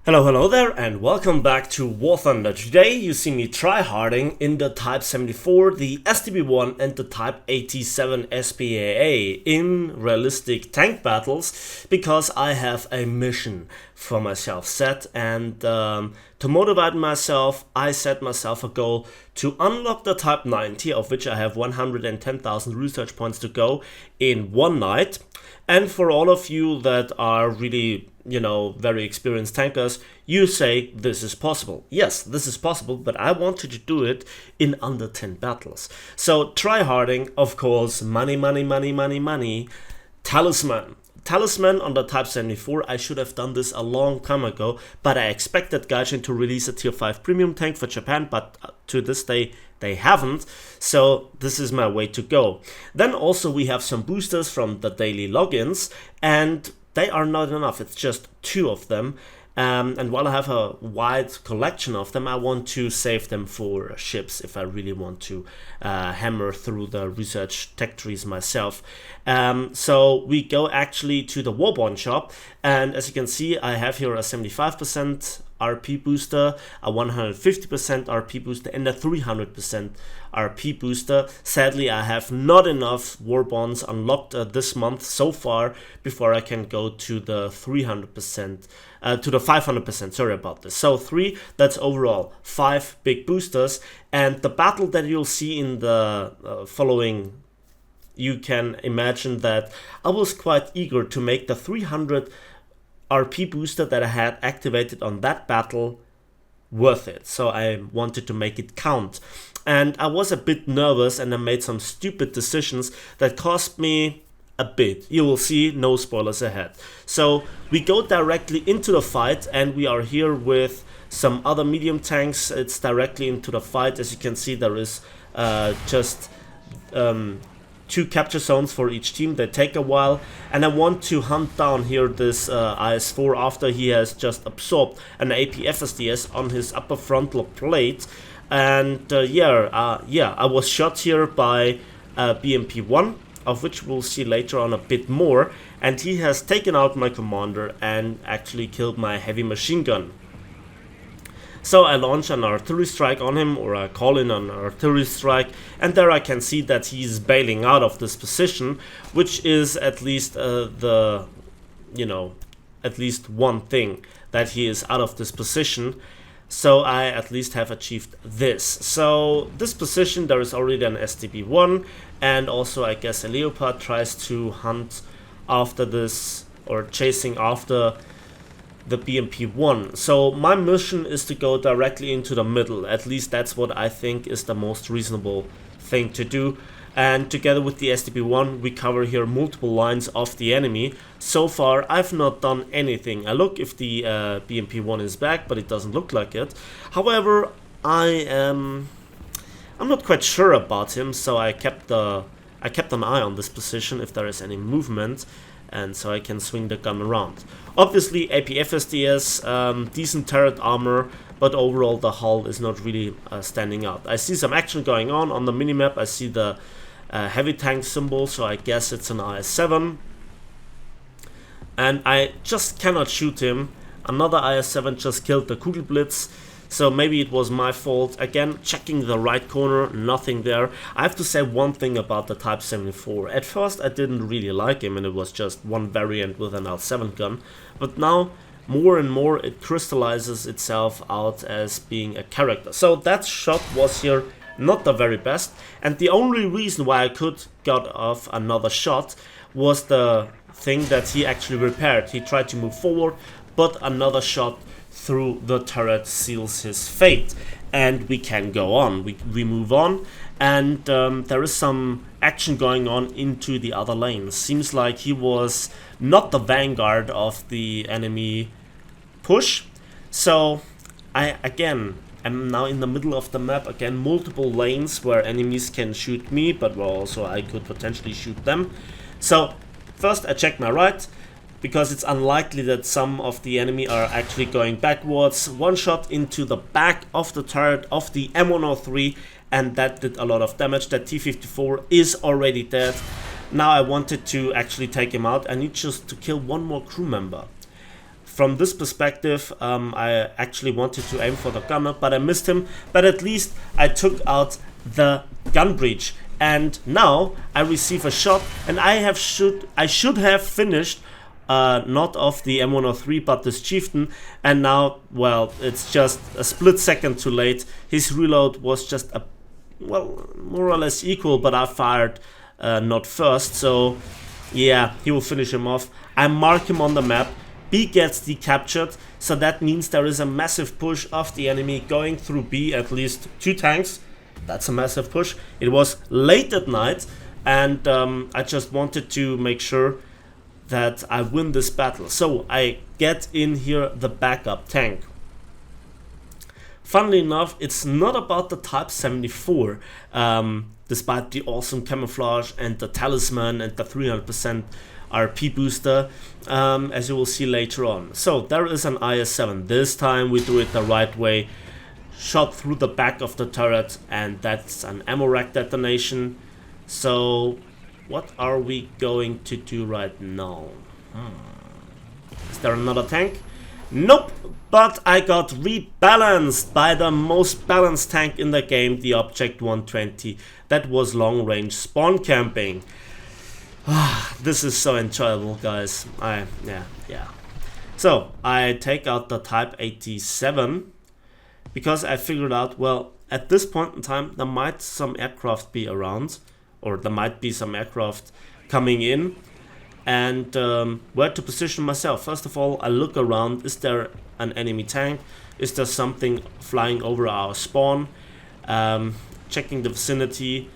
Hello there, and welcome back to War Thunder. Today you see me tryharding in the Type 74, the STB-1 and the Type 87 SPAA in realistic tank battles, because I have a mission for myself set, and to motivate myself, I set myself a goal to unlock the Type 90, of which I have 110,000 research points to go in one night. And for all of you that are really, very experienced tankers, you say this is possible. Yes, this is possible, but I wanted to do it in under 10 battles. So tryharding, of course, money, talisman. Talisman on the Type 74, I should have done this a long time ago, but I expected Gaijin to release a tier 5 premium tank for Japan, but to this day they haven't, so this is my way to go. Then also we have some boosters from the daily logins, and they are not enough, it's just 2 of them. And while I have a wide collection of them, I want to save them for ships if I really want to hammer through the research tech trees myself. So we go actually to the Warborn shop, and as you can see, I have here a 75% RP booster, a 150% RP booster, and a 300% RP booster. Sadly, I have not enough war bonds unlocked this month so far before I can go to the 300%, to the 500%, sorry about this. So 3, that's overall 5 big boosters, and the battle that you'll see in the following, you can imagine that I was quite eager to make the 300 RP booster that I had activated on that battle worth it. So I wanted to make it count. And I was a bit nervous, and I made some stupid decisions that cost me a bit. You will see, no spoilers ahead. So we go directly into the fight, and we are here with some other medium tanks. It's directly into the fight. As you can see, there is just 2 capture zones for each team. They take a while, and I want to hunt down here this IS-4 after he has just absorbed an AP-FSDS on his upper frontal plate. And I was shot here by BMP-1, of which we'll see later on a bit more, and he has taken out my commander and actually killed my heavy machine gun. So I launch an artillery strike on him, or I call in an artillery strike, and there I can see that he's bailing out of this position, which is at least at least one thing, that he is out of this position. So I at least have achieved this. So this position, there is already an STB-1, and also I guess a Leopard tries to hunt after this, or chasing after the BMP-1. So my mission is to go directly into the middle. At least that's what I think is the most reasonable thing to do. And together with the STB-1, we cover here multiple lines of the enemy. So far, I've not done anything. I look if the BMP-1 is back, but it doesn't look like it. However, I'm not quite sure about him, so I kept an eye on this position if there is any movement, and so I can swing the gun around. Obviously, AP-FSDS, decent turret armor, but overall the hull is not really standing out. I see some action going on the minimap. I see the heavy tank symbol, so I guess it's an IS-7. And I just cannot shoot him. Another IS-7 just killed the Kugelblitz. So maybe it was my fault. Again, checking the right corner, nothing there. I have to say one thing about the Type 74. At first I didn't really like him, and it was just one variant with an L7 gun. But now, more and more, it crystallizes itself out as being a character. So that shot was here not the very best. And the only reason why I could got off another shot was the thing that he actually repaired. He tried to move forward, but another shot through the turret seals his fate, and we can go on. We move on, and there is some action going on into the other lanes. Seems like he was not the vanguard of the enemy push. So I again am now in the middle of the map. Again, multiple lanes where enemies can shoot me, but where also I could potentially shoot them. So first I check my right, because it's unlikely that some of the enemy are actually going backwards. One shot into the back of the turret of the M103, and that did a lot of damage. That T-54 is already dead. Now I wanted to actually take him out. I need just to kill one more crew member. from this perspective, I actually wanted to aim for the gunner, but I missed him. But at least I took out the gun breach, and now I receive a shot, and I should have finished not of the M103 but this chieftain, and now, well, it's just a split second too late. His reload was just well, more or less equal, but I fired not first, so yeah, he will finish him off. I mark him on the map. B gets decaptured, so that means there is a massive push of the enemy going through B, at least 2 tanks. That's a massive push. It was late at night, and I just wanted to make sure that I win this battle. So I get in here the backup tank. Funnily enough, it's not about the Type 74, despite the awesome camouflage and the talisman and the 300% RP booster, as you will see later on. So there is an IS-7. This time we do it the right way. Shot through the back of the turret, and that's an ammo rack detonation. So what are we going to do right now? Is there another tank? Nope, but I got rebalanced by the most balanced tank in the game, the Object 120. That was long range spawn camping. This is so enjoyable, guys. Yeah. So I take out the Type 87 because I figured out, well, at this point in time there might some aircraft be around, or there might be some aircraft coming in, and where to position myself. First of all, I look around. Is there an enemy tank? Is there something flying over our spawn? Checking the vicinity.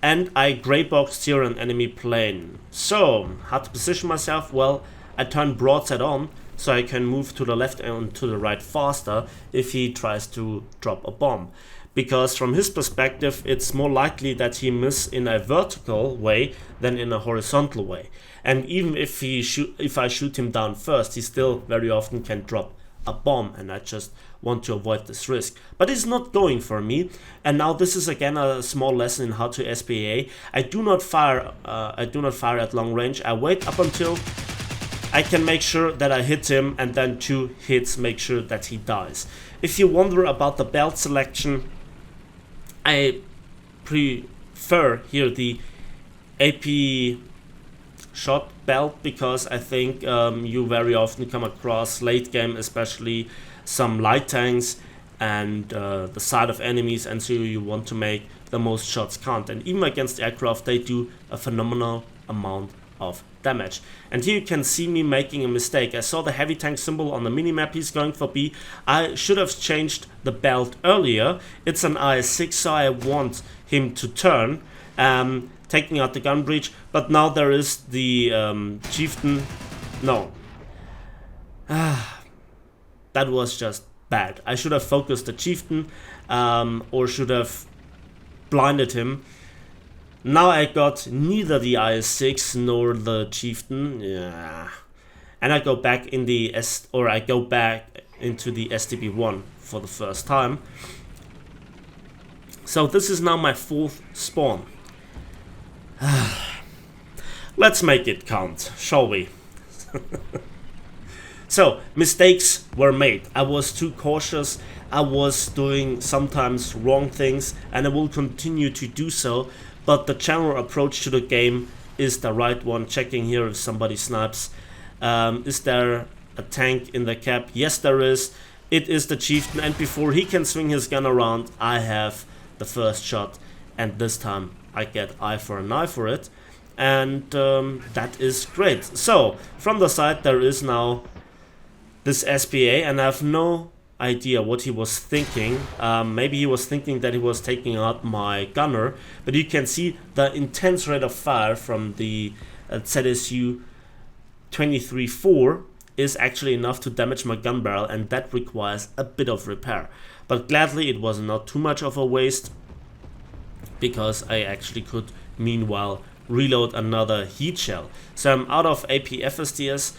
And I grey boxed here an enemy plane. So, how to position myself? Well, I turn broadside on, so I can move to the left and to the right faster if he tries to drop a bomb. Because from his perspective, it's more likely that he miss in a vertical way than in a horizontal way. And even if I shoot him down first, he still very often can drop a bomb, and I just want to avoid this risk. But it's not going for me, and now this is again a small lesson in how to SPA. I do not fire at long range. I wait up until I can make sure that I hit him, and then 2 hits make sure that he dies. If you wonder about the belt selection, I prefer here the AP shot belt, because I think you very often come across late game, especially some light tanks and the side of enemies, and so you want to make the most shots count. And even against aircraft, they do a phenomenal amount of damage. And here you can see me making a mistake. I saw the heavy tank symbol on the minimap. He's going for B. I should have changed the belt earlier. It's an IS-6, so I want him to turn, taking out the gun breach. But now there is the chieftain. No. That was just bad. I should have focused the chieftain, or should have blinded him. Now I got neither the IS-6 nor the chieftain. Yeah. And I go back in the I go back into the STB-1 for the first time. So this is now my 4th spawn. Let's make it count, shall we? So, mistakes were made. I was too cautious. I was doing sometimes wrong things, and I will continue to do so. But the general approach to the game is the right one. Checking here if somebody snipes. Is there a tank in the cap? Yes, there is. It is the chieftain, and before he can swing his gun around, I have the first shot, and this time I get eye for an eye for it, and that is great. So from the side there is now this SPA, and I have no idea what he was thinking. Maybe he was thinking that he was taking out my gunner, but you can see the intense rate of fire from the ZSU 23-4 is actually enough to damage my gun barrel, and that requires a bit of repair. But gladly it was not too much of a waste, because I actually could meanwhile reload another heat shell. So I'm out of AP FSDS,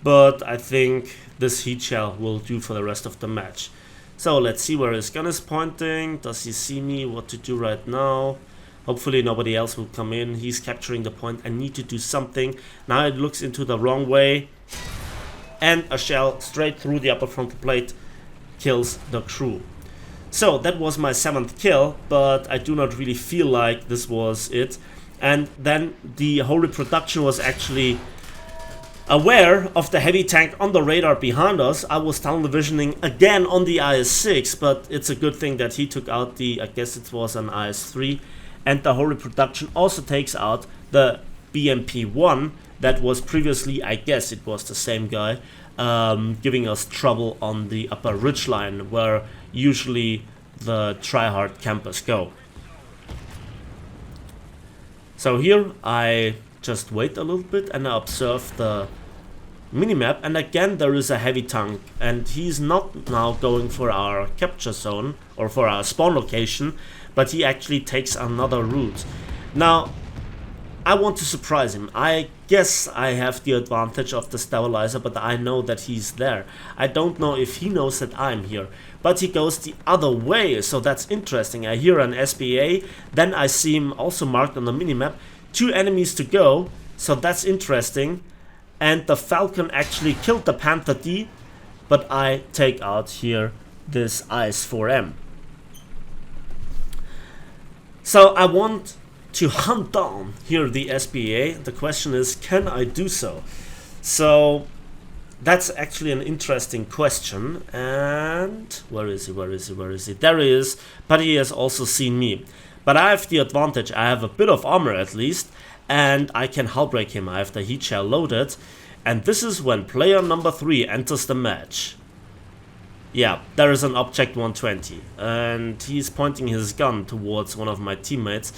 but I think this heat shell will do for the rest of the match. So let's see where his gun is pointing. Does he see me? What to do right now? Hopefully nobody else will come in. He's capturing the point. I need to do something. Now it looks into the wrong way. and a shell straight through the upper frontal plate kills the crew. So that was my 7th kill, but I do not really feel like this was it. And then the whole reproduction was actually aware of the heavy tank on the radar behind us. I was tunnel visioning again on the IS-6, but it's a good thing that he took out the, I guess it was an IS-3, and the whole reproduction also takes out the BMP-1 that was previously, I guess it was the same guy, giving us trouble on the upper ridgeline where usually the Tryhard campers go. So here I just wait a little bit and I observe the minimap, and again there is a heavy tank, and he's not now going for our capture zone or for our spawn location, but he actually takes another route. Now I want to surprise him. I guess I have the advantage of the stabilizer, but I know that he's there. I don't know if he knows that I'm here, but he goes the other way, so that's interesting. I hear an SBA, then I see him also marked on the minimap, 2 enemies to go, so that's interesting. And the Falcon actually killed the Panther D, but I take out here this IS-4M. So I want to hunt down here the SBA. The question is, can I do so? So that's actually an interesting question. And where is he? Where is he? Where is he? There he is. But he has also seen me. But I have the advantage. I have a bit of armor at least, and I can hull break him. I have the heat shell loaded. And this is when player number 3 enters the match. Yeah, there is an object 120, and he's pointing his gun towards one of my teammates.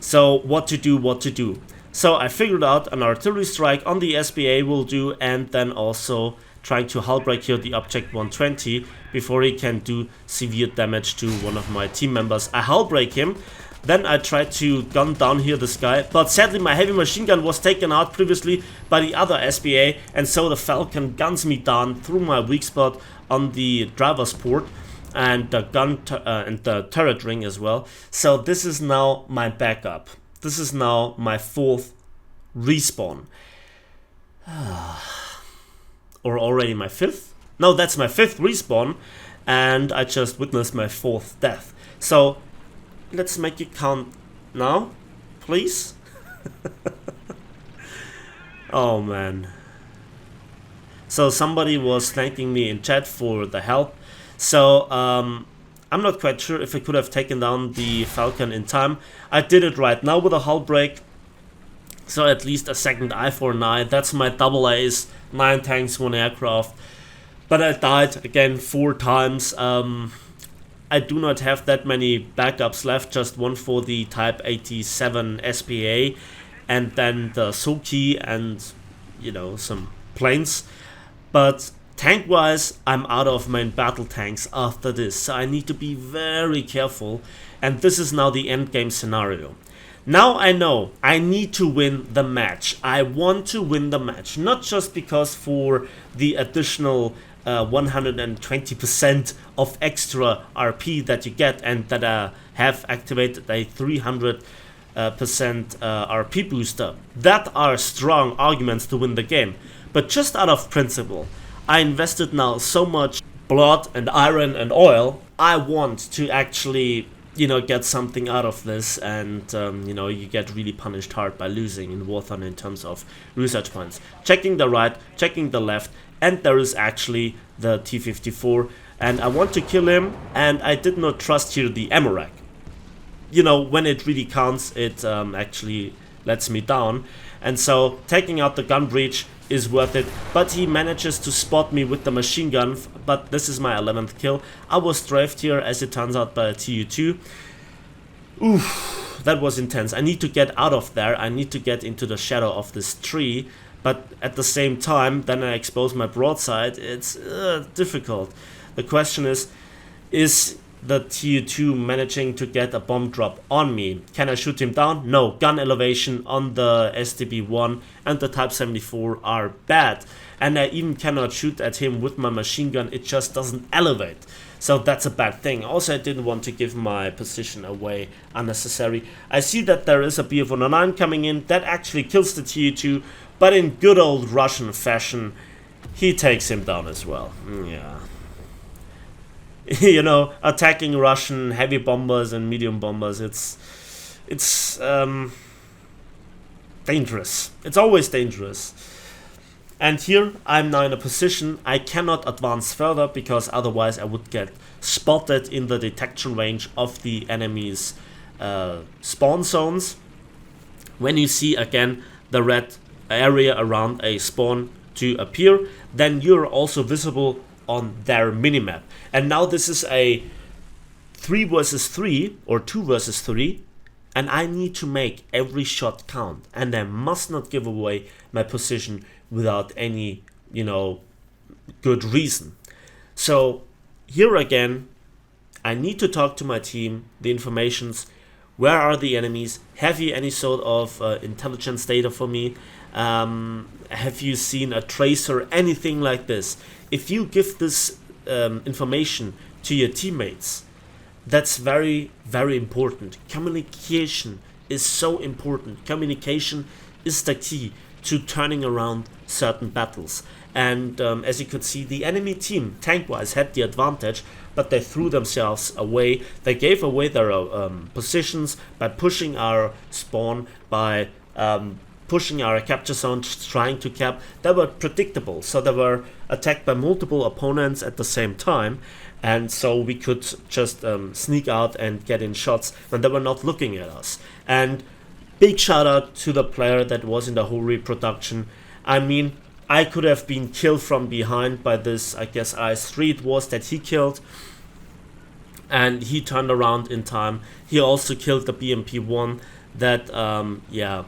So what to do, what to do. So I figured out an artillery strike on the SBA will do, and then also trying to hull break here the object 120 before he can do severe damage to one of my team members. I hull break him, then I tried to gun down here this guy, but sadly my heavy machine gun was taken out previously by the other SBA, and so the Falcon guns me down through my weak spot on the driver's port, and the gun and the turret ring as well. So this is now my backup. This is now my 4th respawn. Or already my 5th? No, that's my 5th respawn, and I just witnessed my 4th death. So let's make it count now, please. Oh man. So somebody was thanking me in chat for the help. So I'm not quite sure if I could have taken down the Falcon in time. I did it right now with a hull break. So at least a second I-49. That's my double A's, 9 tanks, 1 aircraft. But I died again 4 times. I do not have that many backups left, just one for the Type 87 SPA, and then the Soki and, you know, some planes. But tank-wise, I'm out of main battle tanks after this, so I need to be very careful, and this is now the endgame scenario. Now I know I need to win the match. I want to win the match, not just because for the additional 120% of extra RP that you get, and that I have activated a 300% RP booster. That are strong arguments to win the game. But just out of principle, I invested now so much blood and iron and oil. I want to actually, you know, get something out of this, and you know, you get really punished hard by losing in Warthon in terms of research points. Checking the right, checking the left, and there is actually the T-54, and I want to kill him, and I did not trust here the ammo rack. You know, when it really counts, it actually lets me down, and so taking out the gun breach is worth it. But he manages to spot me with the machine gun, but this is my 11th kill. I was strafed here, as it turns out, by a TU2. Oof, that was intense. I need to get out of there. I need to get into the shadow of this tree, but at the same time, then I expose my broadside. It's difficult. The question is the TU2 managing to get a bomb drop on me? Can I shoot him down? No. Gun elevation on the STB-1 and the Type 74 are bad, and I even cannot shoot at him with my machine gun. It just doesn't elevate, so that's a bad thing. Also, I didn't want to give my position away unnecessary. I see that there is a BF-109 coming in that actually kills the TU2, but in good old Russian fashion, he takes him down as well. Yeah. You know, attacking Russian heavy bombers and medium bombers, it's dangerous. It's always dangerous. And here I'm now in a position I cannot advance further because otherwise I would get spotted in the detection range of the enemy's spawn zones. When you see again the red area around a spawn to appear, then you're also visible on their minimap. And now this is a 3 versus 3 or 2 versus 3, and I need to make every shot count, and I must not give away my position without any, you know, good reason. So here again, I need to talk to my team, the informations, where are the enemies, have you any sort of intelligence data for me, have you seen a tracer, anything like this. If you give this information to your teammates, that's very, very important. Communication is so important. Communication is the key to turning around certain battles. And as you could see, the enemy team, tank-wise, had the advantage, but they threw themselves away. They gave away their positions by pushing our spawn, by pushing our capture zone, trying to cap. They were predictable, so they were attacked by multiple opponents at the same time, and so we could just sneak out and get in shots when they were not looking at us. And big shout out to the player that was in the whole reproduction. I mean, I could have been killed from behind by this, I guess IS-3 it was that he killed, and he turned around in time. He also killed the BMP-1 that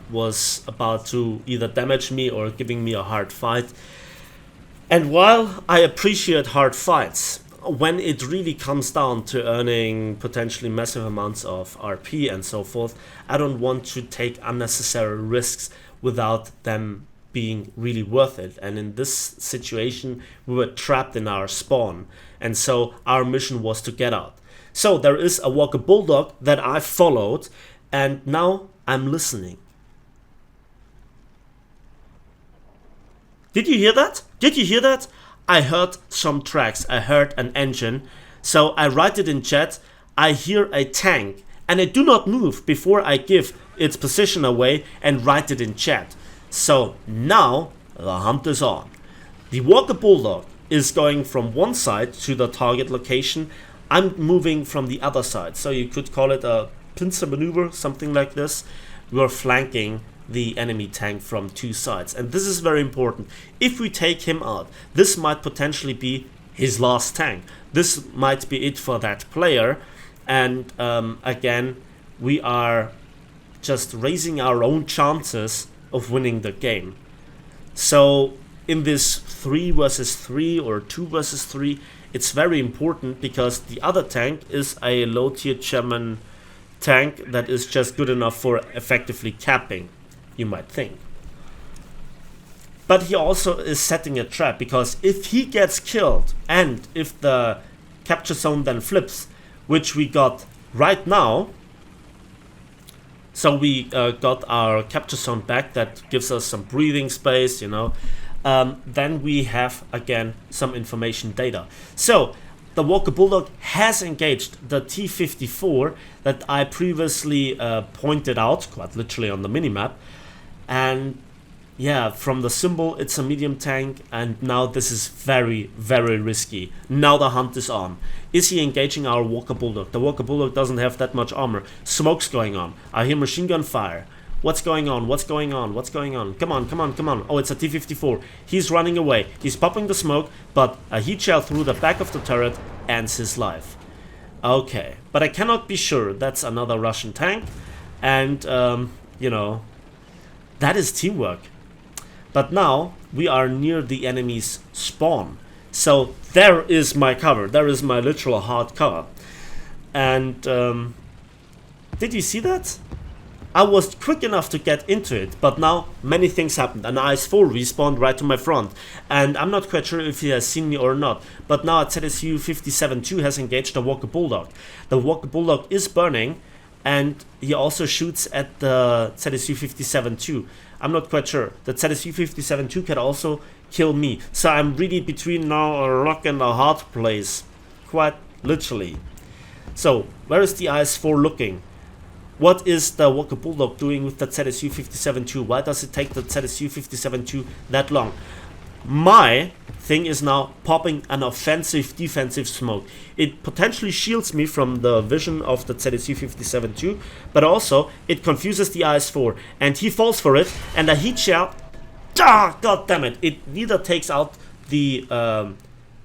was about to either damage me or giving me a hard fight. And while I appreciate hard fights, when it really comes down to earning potentially massive amounts of RP and so forth, I don't want to take unnecessary risks without them being really worth it. And in this situation, we were trapped in our spawn, and so our mission was to get out. So there is a Walker Bulldog that I followed, and now I'm listening. Did you hear that? Did you hear that? I heard some tracks, I heard an engine, so I write it in chat. I hear a tank, and I do not move before I give its position away and write it in chat. So now the hunt is on. The Walker Bulldog is going from one side to the target location. I'm moving from the other side, so you could call it a Pincer Maneuver, something like this. We're flanking the enemy tank from two sides, and this is very important. If we take him out, this might potentially be his last tank. This might be it for that player, and again, we are just raising our own chances of winning the game. So in this 3 versus 3 or 2 versus 3, it's very important because the other tank is a low tier German tank that is just good enough for effectively capping, you might think. But he also is setting a trap, because if he gets killed and if the capture zone then flips, which we got right now, so we got our capture zone back, that gives us some breathing space, you know, then we have again some information data. So the Walker Bulldog has engaged the T-54 that I previously pointed out, quite literally on the minimap. And yeah, from the symbol it's a medium tank, and now this is very, very risky. Now the hunt is on. Is he engaging our Walker Bulldog? The Walker Bulldog doesn't have that much armor. Smoke's going on. I hear machine gun fire. What's going on? What's going on? What's going on? Come on, come on, come on. Oh, it's a T-54. He's running away. He's popping the smoke, but a heat shell through the back of the turret ends his life. Okay, but I cannot be sure. That's another Russian tank, and you know, that is teamwork. But now we are near the enemy's spawn, so there is my cover. There is my literal hard cover. And did you see that? I was quick enough to get into it, but now many things happened. An IS-4 respawned right to my front, and I'm not quite sure if he has seen me or not, but now a ZSU-57-2 has engaged the Walker Bulldog. The Walker Bulldog is burning, and he also shoots at the ZSU-57-2. I'm not quite sure. The ZSU-57-2 can also kill me. So I'm really between now a rock and a hard place, quite literally. So where is the IS-4 looking? What is the Walker Bulldog doing with the ZSU 57-2? Why does it take the ZSU 57-2 that long? My thing is now popping an offensive defensive smoke. It potentially shields me from the vision of the ZSU 57-2, but also it confuses the IS-4 and he falls for it, and a heat shell, god damn it, it neither takes out the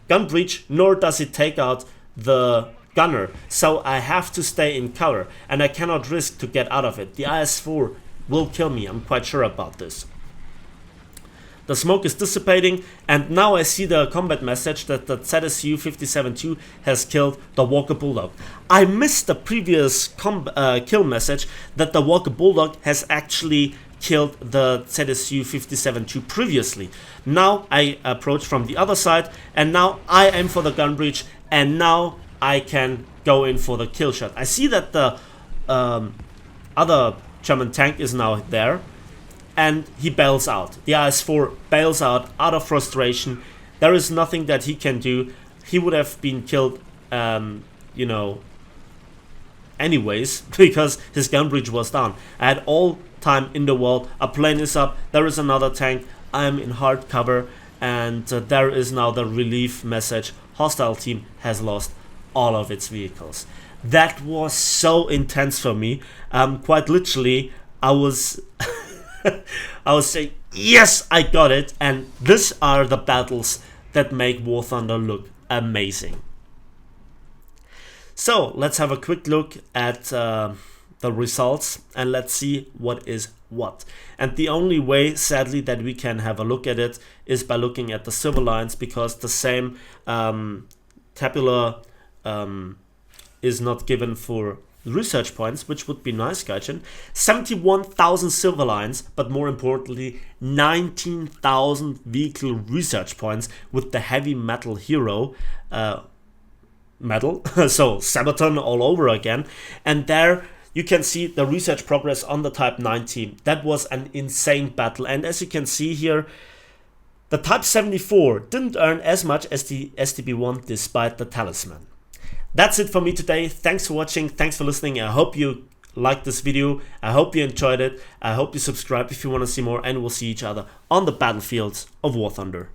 gun breach nor does it take out the gunner. So I have to stay in cover and I cannot risk to get out of it. The IS-4 will kill me, I'm quite sure about this. The smoke is dissipating, and now I see the combat message that the ZSU 57-2 has killed the Walker Bulldog. I missed the previous kill message that the Walker Bulldog has actually killed the ZSU 57-2 previously. Now I approach from the other side, and now I aim for the gun breach, and now I can go in for the kill shot. I see that the other German tank is now there, and he bails out. The IS-4 bails out of frustration. There is nothing that he can do. He would have been killed, you know, anyways, because his gun breach was down. I had all time in the world. A plane is up. There is another tank. I'm in hard cover, and there is now the relief message. Hostile team has lost all of its vehicles. That was so intense for me. Quite literally, I was I was saying, yes, I got it. And these are the battles that make War Thunder look amazing. So let's have a quick look at the results and let's see what is what. And the only way, sadly, that we can have a look at it is by looking at the silver lines, because the same tabular is not given for research points, which would be nice, Gaijin. 71,000 silver lines, but more importantly 19,000 vehicle research points with the heavy metal hero medal. So Sabaton all over again. And there you can see the research progress on the Type 90. That was an insane battle, and as you can see here, the Type 74 didn't earn as much as the STB-1 despite the talisman. That's it for me today. Thanks for watching. Thanks for listening. I hope you liked this video. I hope you enjoyed it. I hope you subscribe if you want to see more, and we'll see each other on the battlefields of War Thunder.